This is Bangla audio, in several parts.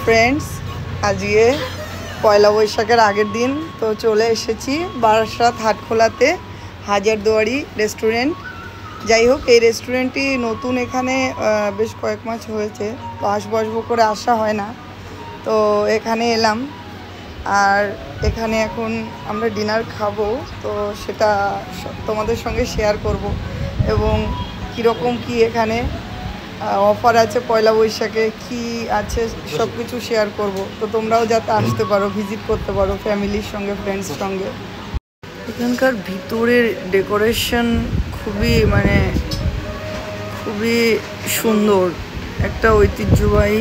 ফ্রেন্ডস, আজকে পয়লা বৈশাখের আগের দিন তো চলে এসেছি বারাসাত হাটখোলাতে হাজারদুয়ারি রেস্টুরেন্ট। যাই হোক, এই রেস্টুরেন্টটি নতুন, এখানে বেশ কয়েক মাস হয়েছে, তো আসবো করে আসা হয় না, তো এখানে এলাম। আর এখানে এখন আমরা ডিনার খাবো, তো সেটা তোমাদের সঙ্গে শেয়ার করব এবং কীরকম কি এখানে অফার আছে, পয়লা বৈশাখে কি আছে সব কিছু শেয়ার করব। তো তোমরাও যাতে আসতে পারো, ভিজিট করতে পারো ফ্যামিলির সঙ্গে, ফ্রেন্ডস সঙ্গে। এখানকার ভিতরের ডেকোরেশন খুবই সুন্দর, একটা ঐতিহ্যবাহী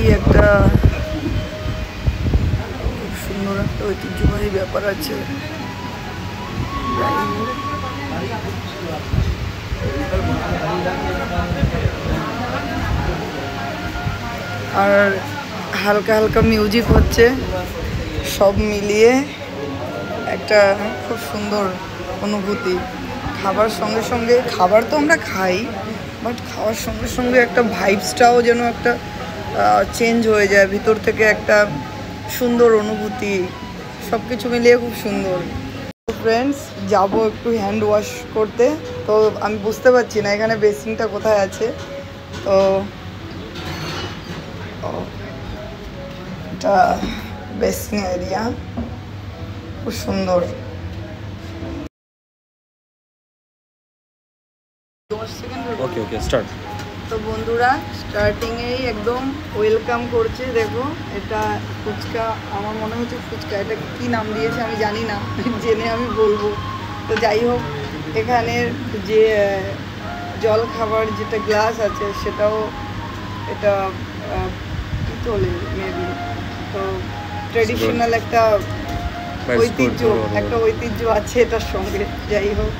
খুব সুন্দর একটা ঐতিহ্যবাহী ব্যাপার আছে। আর হালকা হালকা মিউজিক হচ্ছে, সব মিলিয়ে একটা খুব সুন্দর অনুভূতি। খাবার সঙ্গে সঙ্গে, খাবার তো আমরা খাই, বাট খাওয়ার সঙ্গে সঙ্গে একটা ভাইবসটাও যেন একটা চেঞ্জ হয়ে যায় ভিতর থেকে, একটা সুন্দর অনুভূতি, সব কিছু মিলিয়ে খুব সুন্দর। ফ্রেন্ডস, যাবো একটু হ্যান্ড ওয়াশ করতে, তো আমি বুঝতে পারছি না এখানে বেসিনটা কোথায় আছে। তো এটা বেসিং এরিয়া, খুব সুন্দর। Okay start. তো বন্ধুরা, স্টার্টিংয়েই একদম ওয়েলকাম করছে, দেখো এটা ফুচকা, আমার মনে হচ্ছে ফুচকা, এটা কি নাম দিয়েছে আমি জানি না, জেনে আমি বলবো। তো যাই হোক, এখানের যে জল খাবার যেটা গ্লাস আছে সেটাও, এটা পিতলের মেবি, তো ট্রেডিশনাল একটা ঐতিহ্য আছে এটার সঙ্গে। যাই হোক,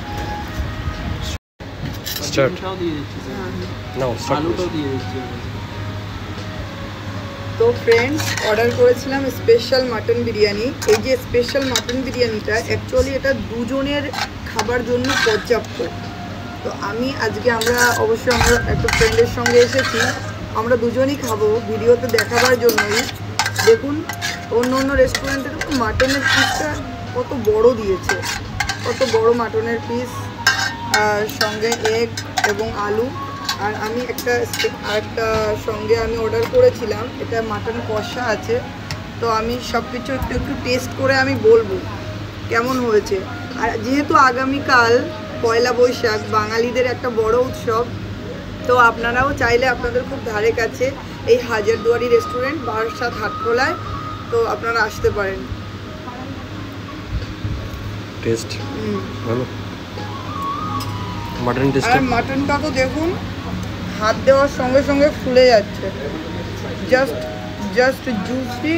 তো ফ্রেন্ডস, অর্ডার করেছিলাম স্পেশাল মাটন বিরিয়ানি। এই যে স্পেশাল মাটন বিরিয়ানিটা অ্যাকচুয়ালি এটা দুজনের খাবার জন্য পর্যাপ্ত। তো আমরা অবশ্যই আমরা একটা ফ্রেন্ডের সঙ্গে এসেছি, আমরা দুজনই খাবো, ভিডিওতে দেখাবার জন্যই। দেখুন, অন্য রেস্টুরেন্টের মাটনের পিসটা কত বড় দিয়েছে, কত বড় মাটনের পিস, সঙ্গে এগ এবং আলু। আর আমি আরেকটা সঙ্গে আমি অর্ডার করেছিলাম, এটা মাটন কষা আছে। তো আমি সব কিছু একটু টেস্ট করে আমি বলবো কেমন হয়েছে। আর যেহেতু আগামীকাল পয়লা বৈশাখ, বাঙালিদের একটা বড় উৎসব, তো আপনারাও চাইলে আপনাদের খুব ধারে কাছে এই হাজারদুয়ারি রেস্টুরেন্ট বারাসাত হাটখোলায়, তো আপনারা আসতে পারেন। টেস্ট ভালো, মাটন টেস্ট। আর মাটনটা তো দেখুন, হাত দেওয়ার সঙ্গে সঙ্গে ফুলে যাচ্ছে, জাস্ট জুসি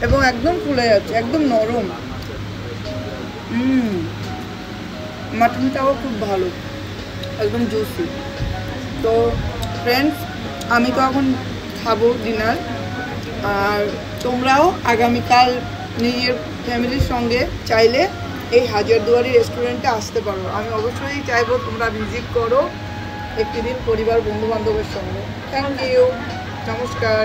এবং একদম ফুলে যাচ্ছে, একদম নরম। মাটনটাও খুব ভালো, একদম জুসি। তো ফ্রেন্ডস, আমি তো এখন খাবো ডিনার, আর তোমরাও আগামীকাল নিজের ফ্যামিলির সঙ্গে চাইলে এই হাজারদুয়ারি রেস্টুরেন্টে আসতে পারো। আমি অবশ্যই চাইবো তোমরা ভিজিট করো একটি দিন পরিবার বন্ধু বান্ধবের সঙ্গে। থ্যাংক ইউ, নমস্কার।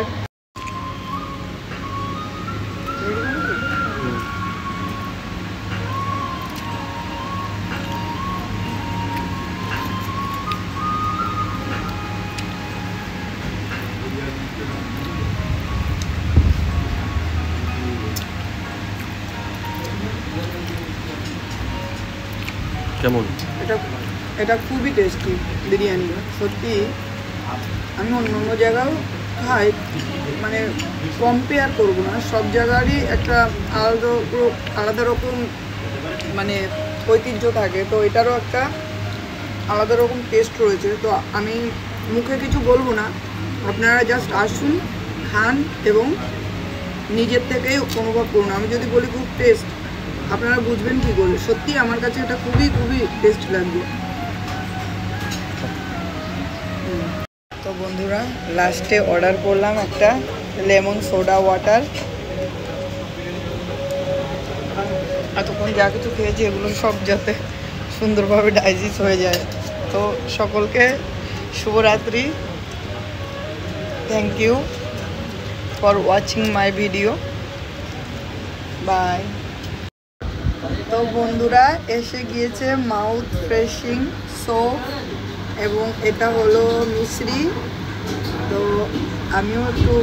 কেমন? এটা খুবই টেস্টি বিরিয়ানি, সত্যি। আমি অন্য জায়গাও খাই, মানে কম্পেয়ার করবো না, সব জায়গারই একটা আলাদা রকম মানে ঐতিহ্য থাকে, তো এটারও একটা আলাদা রকম টেস্ট রয়েছে। তো আমি মুখে কিছু বলবো না, আপনারা জাস্ট আসুন, খান এবং নিজের থেকেই অনুভব করুন। আমি যদি বলি খুব টেস্ট, আপনারা বুঝবেন কী করে। সত্যি আমার কাছে এটা খুবই টেস্ট লাগবে। তো বন্ধুরা, লাস্টে অর্ডার করলাম একটা লেমন সোডা ওয়াটার। এতক্ষণ যা কিছু খেয়েছি এগুলো সব যাতে সুন্দরভাবে ডাইজেস্ট হয়ে যায়। তো সকলকে শুভরাত্রি, thank you. For watching my video. Bye. তো বন্ধুরা এসে গিয়েছে মাউথ ফ্রেশিং সোপ এবং এটা হলো মিশ্রি। তো আমিও একটু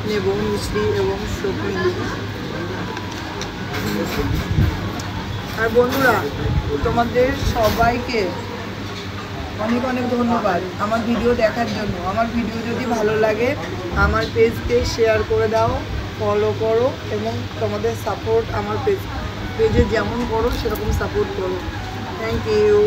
নেব মিশ্রি এবং সোপ নেব। আর বন্ধুরা তোমাদের সবাইকে অনেক অনেক ধন্যবাদ আমার ভিডিও দেখার জন্য। আমার ভিডিও যদি ভালো লাগে আমার পেজকে শেয়ার করে দাও, ফলো করো এবং তোমাদের সাপোর্ট আমার পেজে যেমন করো সেরকম সাপোর্ট করো। Thank you.